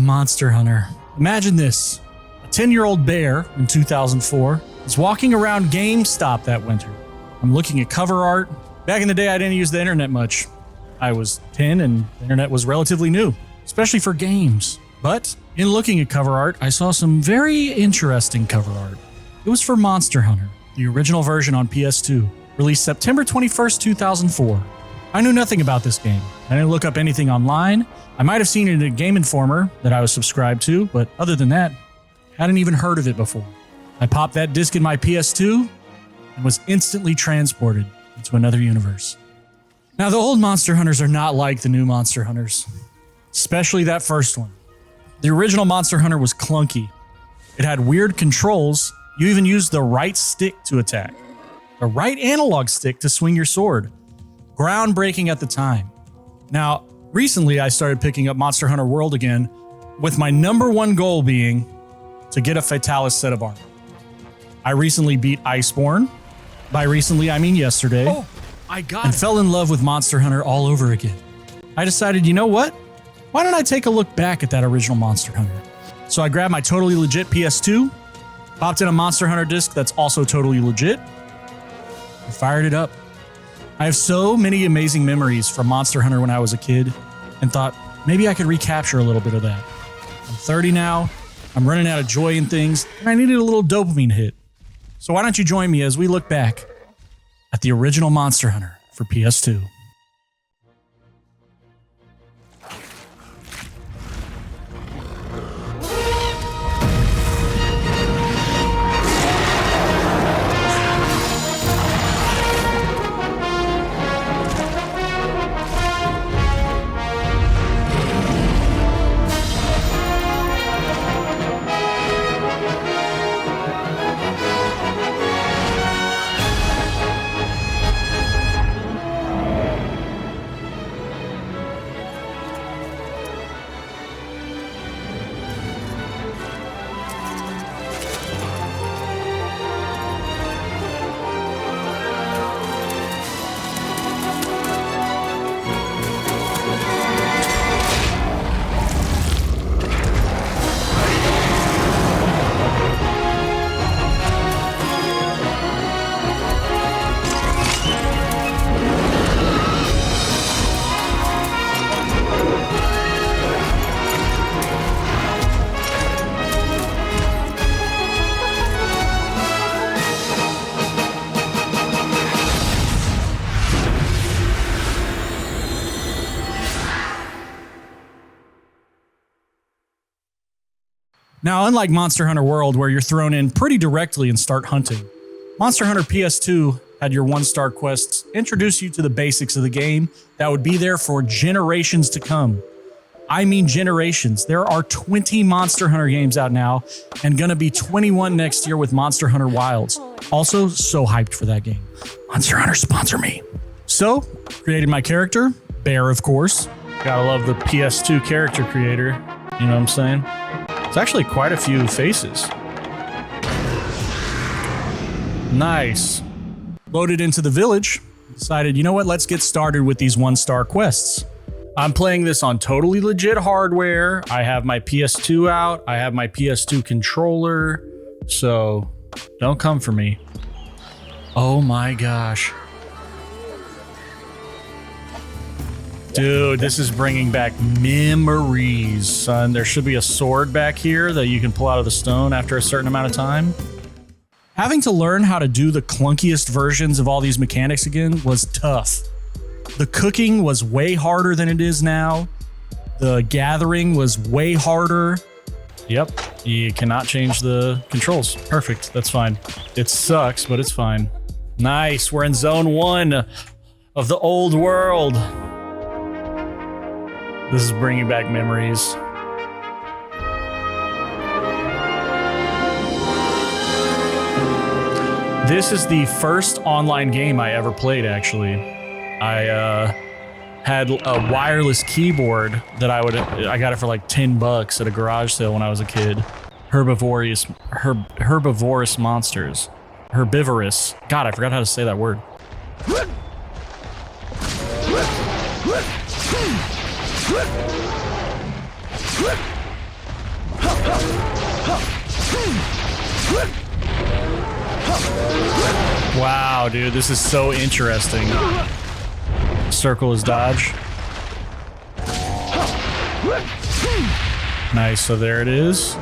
Monster Hunter. Imagine this. A 10-year-old bear in 2004 is walking around GameStop that winter. I'm looking at cover art. Back in the day, I didn't use the internet much. I was 10 and the internet was relatively new, especially for games. But in looking at cover art, I saw some very interesting cover art. It was for Monster Hunter, the original version on PS2, released September 21st, 2004. I knew nothing about this game. I didn't look up anything online. I might have seen it in a Game Informer that I was subscribed to, but other than that, I hadn't even heard of it before. I popped that disc in my PS2 and was instantly transported into another universe. Now, the old Monster Hunters are not like the new Monster Hunters, especially that first one. The original Monster Hunter was clunky. It had weird controls. You even used the right stick to attack, the right analog stick to swing your sword. Groundbreaking at the time. Now, recently I started picking up Monster Hunter World again, with my number one goal being to get a Fatalis set of armor. I recently beat Iceborne. By recently, I mean yesterday. Oh, I got and it. fell in love with Monster Hunter all over again. I decided, you know what? Why don't I take a look back at that original Monster Hunter? So I grabbed my totally legit PS2, popped in a Monster Hunter disc that's also totally legit, and fired it up. I have so many amazing memories from Monster Hunter when I was a kid, and thought maybe I could recapture a little bit of that. I'm 30 now, I'm running out of joy in things, and I needed a little dopamine hit. So why don't you join me as we look back at the original Monster Hunter for PS2. Now, unlike Monster Hunter World, where you're thrown in pretty directly and start hunting, Monster Hunter PS2 had your one-star quests introduce you to the basics of the game that would be there for generations to come. I mean generations. There are 20 Monster Hunter games out now, and gonna be 21 next year with Monster Hunter Wilds. Also, so hyped for that game. Monster Hunter, sponsor me. So, created my character, Bear, of course. Gotta love the PS2 character creator, you know what I'm saying? It's actually quite a few faces. Nice. Loaded into the village. Decided, you know what, let's get started with these one-star quests. I'm playing this on totally legit hardware. I have my PS2 out. I have my PS2 controller. So don't come for me. Oh my gosh. Dude, this is bringing back memories, son. There should be a sword back here that you can pull out of the stone after a certain amount of time. Having to learn how to do the clunkiest versions of all these mechanics again was tough. The cooking was way harder than it is now. The gathering was way harder. Yep, you cannot change the controls. Perfect, that's fine. It sucks, but it's fine. Nice, we're in zone 1 of the old world. This is bringing back memories. This is the first online game I ever played, actually. I had a wireless keyboard that I got it for like $10 at a garage sale when I was a kid. Herbivorous monsters. Herbivorous. God, I forgot how to say that word. Wow, dude, this is so interesting. Circle is dodge. Nice, so there it is.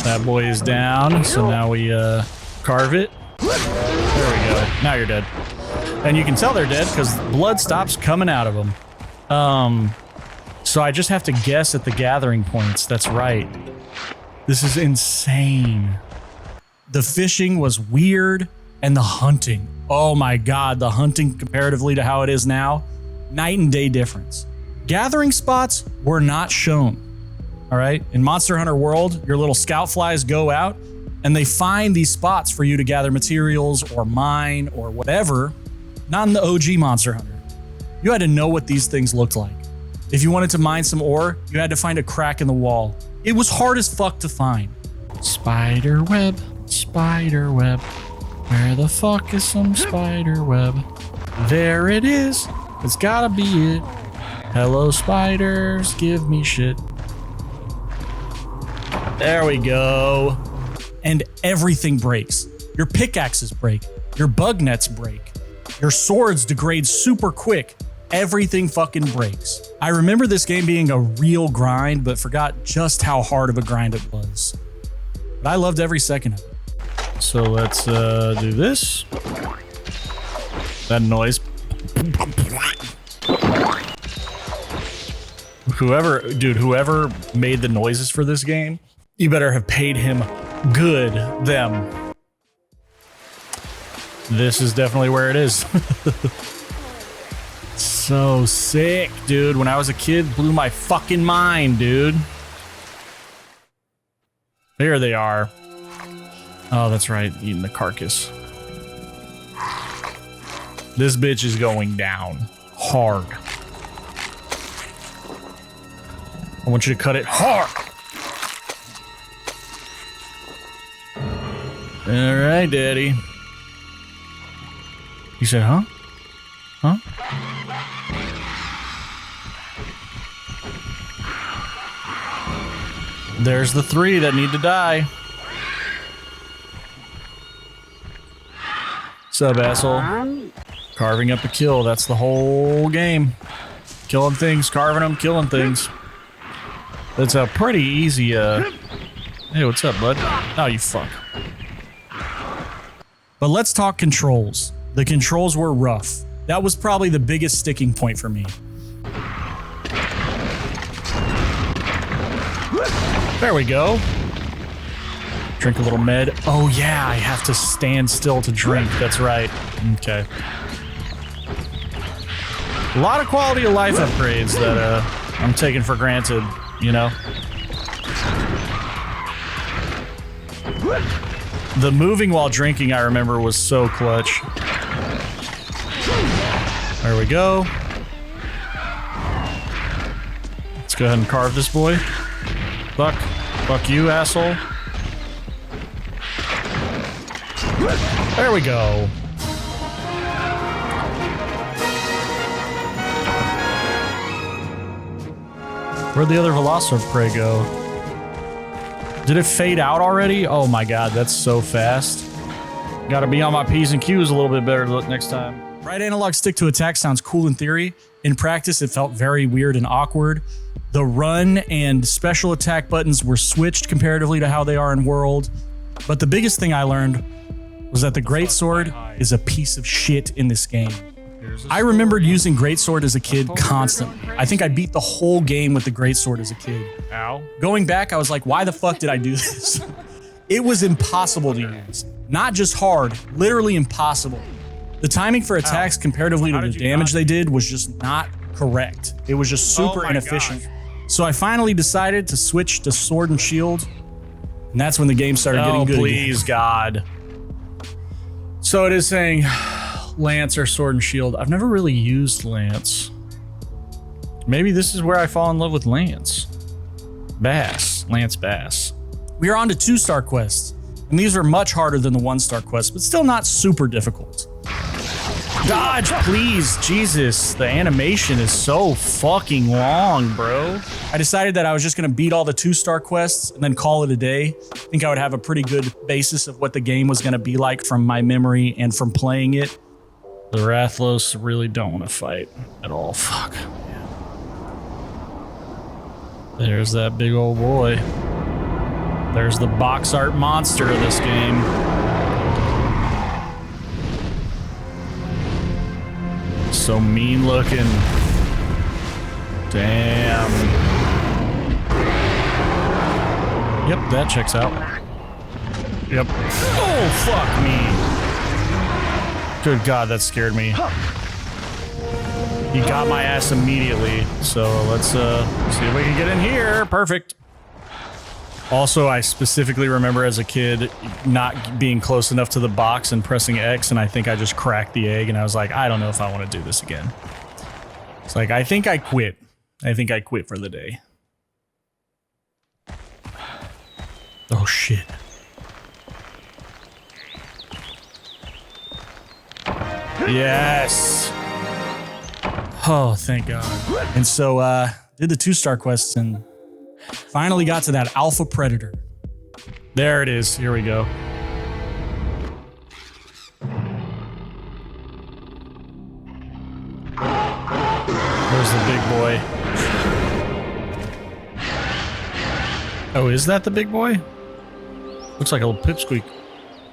That boy is down, so now we carve it. There we go. Now you're dead. And you can tell they're dead because blood stops coming out of them. So I just have to guess at the gathering points. That's right. This is insane. The fishing was weird, and the hunting. Oh my God, the hunting comparatively to how it is now, night and day difference. Gathering spots were not shown. All right, in Monster Hunter World, your little scout flies go out and they find these spots for you to gather materials or mine or whatever. Not in the OG Monster Hunter. You had to know what these things looked like. If you wanted to mine some ore, you had to find a crack in the wall. It was hard as fuck to find. Spider web, spider web. Where the fuck is some spider web? There it is. It's gotta be it. Hello, spiders, give me shit. There we go. And everything breaks. Your pickaxes break. Your bug nets break. Your swords degrade super quick. Everything fucking breaks. I remember this game being a real grind, but forgot just how hard of a grind it was. But I loved every second of it. So let's do this. That noise. Whoever made the noises for this game, you better have paid him good them. This is definitely where it is. So sick, dude. When I was a kid, blew my fucking mind, dude. There they are. Oh, that's right, eating the carcass. This bitch is going down hard. I want you to cut it hard. All right, daddy. He said, huh? Huh? There's the 3 that need to die. Sub asshole. Carving up a kill. That's the whole game. Killing things, carving them, killing things. That's a pretty easy, Hey, what's up, bud? Oh, you fuck. But let's talk controls. The controls were rough. That was probably the biggest sticking point for me. There we go. Drink a little med. Oh yeah, I have to stand still to drink. That's right. Okay. A lot of quality of life upgrades that I'm taking for granted, you know? The moving while drinking, I remember, was so clutch. There we go. Let's go ahead and carve this boy. Fuck you, asshole. There we go. Where'd the other Velociraptor prey go? Did it fade out already? Oh my god, that's so fast. Gotta be on my P's and Q's a little bit better next time. Right analog stick to attack sounds cool in theory. In practice, it felt very weird and awkward. The run and special attack buttons were switched comparatively to how they are in World. But the biggest thing I learned was that the Greatsword is a piece of shit in this game. I remembered using Greatsword as a kid constantly. I think I beat the whole game with the Greatsword as a kid. Ow. Going back, I was like, why the fuck did I do this? It was impossible to use. Not just hard, literally impossible. The timing for attacks comparatively to the damage they did was just not correct. It was just super inefficient. Gosh. So I finally decided to switch to Sword and Shield, and that's when the game started getting good. Oh, please, God. So it is saying Lance or Sword and Shield. I've never really used Lance. Maybe this is where I fall in love with Lance. Lance Bass. We are on to 2-star quests, and these are much harder than the 1-star quests, but still not super difficult. Dodge, please. Jesus, the animation is so fucking long, bro. I decided that I was just gonna beat all the 2-star quests and then call it a day. I think I would have a pretty good basis of what the game was gonna be like from my memory and from playing it. The Rathlos really don't want to fight at all. Fuck. There's that big old boy. There's the box art monster of this game. So mean looking. Damn. Yep, that checks out. Yep. Oh, fuck me. Good God, that scared me. He got my ass immediately. So let's see if we can get in here. Perfect. Also, I specifically remember as a kid not being close enough to the box and pressing X, and I think I just cracked the egg, and I was like, I don't know if I want to do this again. It's like, I think I quit. I think I quit for the day. Oh, shit. Yes. Oh, thank God. And so, did the 2-star quests and finally got to that alpha predator. There it is. Here we go. There's the big boy. Oh, is that the big boy? Looks like a little pipsqueak.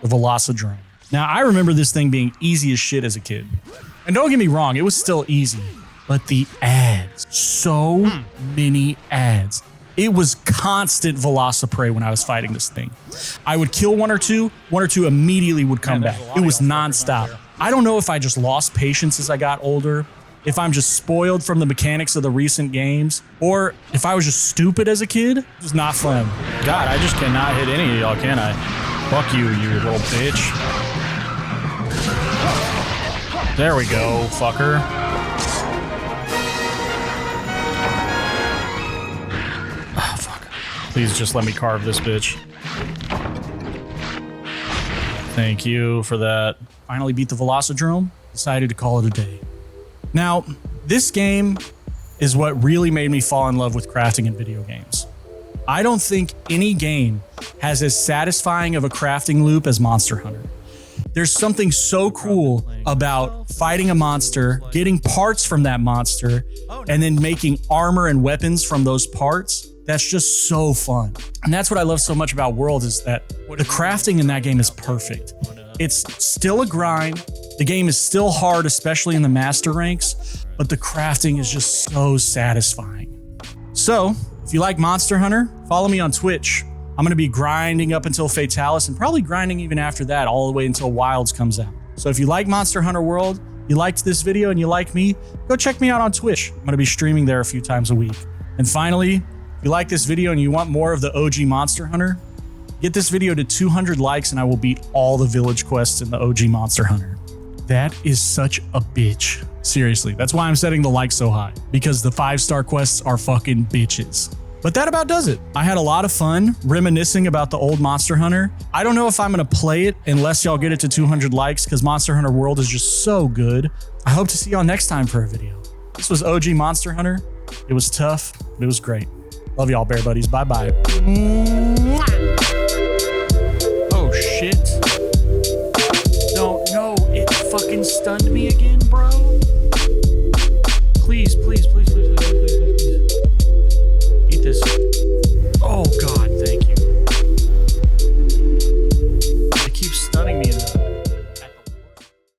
The Velocidrome. Now, I remember this thing being easy as shit as a kid. And don't get me wrong, it was still easy. But the ads, so many ads. It was constant Velociprey when I was fighting this thing. I would kill one or two immediately would come back. It was nonstop. I don't know if I just lost patience as I got older, if I'm just spoiled from the mechanics of the recent games, or if I was just stupid as a kid. It was not fun. God, I just cannot hit any of y'all, can I? Fuck you, you little bitch. There we go, fucker. Oh, fuck. Please just let me carve this bitch. Thank you for that. Finally beat the Velocidrome. Decided to call it a day. Now, this game is what really made me fall in love with crafting in video games. I don't think any game has as satisfying of a crafting loop as Monster Hunter. There's something so cool about fighting a monster, getting parts from that monster, and then making armor and weapons from those parts. That's just so fun. And that's what I love so much about World, is that the crafting in that game is perfect. It's still a grind. The game is still hard, especially in the master ranks, but the crafting is just so satisfying. So, if you like Monster Hunter, follow me on Twitch. I'm going to be grinding up until Fatalis and probably grinding even after that, all the way until Wilds comes out. So if you like Monster Hunter World, you liked this video and you like me, go check me out on Twitch. I'm going to be streaming there a few times a week. And finally, if you like this video and you want more of the OG Monster Hunter, get this video to 200 likes and I will beat all the village quests in the OG Monster Hunter. That is such a bitch. Seriously, that's why I'm setting the likes so high, because the 5-star quests are fucking bitches. But that about does it. I had a lot of fun reminiscing about the old Monster Hunter. I don't know if I'm gonna play it unless y'all get it to 200 likes, because Monster Hunter World is just so good. I hope to see y'all next time for a video. This was OG Monster Hunter. It was tough, but it was great. Love y'all, bear buddies. Bye-bye. Oh, shit. No, it fucking stunned me again.